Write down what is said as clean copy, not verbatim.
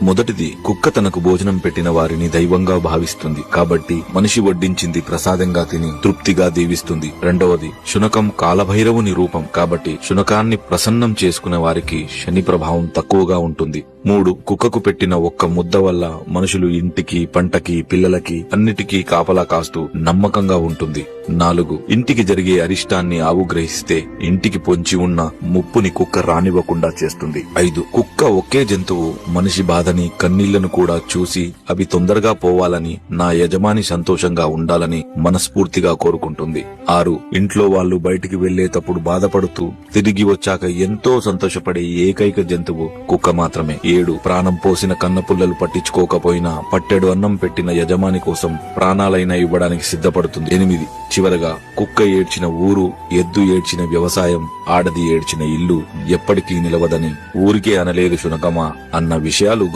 మొదటిది, కుక్క తనకు భోజనం పెట్టిన వారిని దైవంగా భావిస్తుంది కాబట్టి మనిషి వడ్డించింది ప్రసాదంగా తిని తృప్తిగా దీవిస్తుంది. రెండవది, శునకం కాలభైరవుని రూపం కాబట్టి శునకాన్ని ప్రసన్నం చేసుకునే వారికి శని ప్రభావం తక్కువగా ఉంటుంది. 3, కుక్కకు పెట్టిన ఒక్క ముద్ద వల్ల మనుషులు ఇంటికి, పంటకి, పిల్లలకి అన్నిటికీ కాపలా కాస్తూ నమ్మకంగా ఉంటుంది. 4, ఇంటికి జరిగే అరిష్టాన్ని ఆవు గ్రహిస్తే ఇంటికి పొంచి ఉన్న ముప్పుని కుక్క రానివ్వకుండా చేస్తుంది. 5, కుక్క ఒకే జంతువు మనిషి బాధని, కన్నీళ్లను కూడా చూసి అవి తొందరగా పోవాలని, నా యజమాని సంతోషంగా ఉండాలని మనస్ఫూర్తిగా కోరుకుంటుంది. 6, ఇంట్లో వాళ్ళు బయటికి వెళ్లేటప్పుడు బాధపడుతూ తిరిగి వచ్చాక ఎంతో సంతోషపడే ఏకైక జంతువు కుక్క మాత్రమే. 7, ప్రాణం పోసిన కన్నపుల్లలు పట్టించుకోకపోయినా పట్టెడు అన్నం పెట్టిన యజమాని కోసం ప్రాణాలైనా ఇవ్వడానికి సిద్ధపడుతుంది. 8, చివరగా కుక్క ఏడ్చిన ఊరు, ఎద్దు ఏడ్చిన వ్యవసాయం, ఆడది ఏడ్చిన ఇల్లు ఎప్పటికీ నిలవదని ఊరికే అనలేదు శునకమా అన్న విషయాలు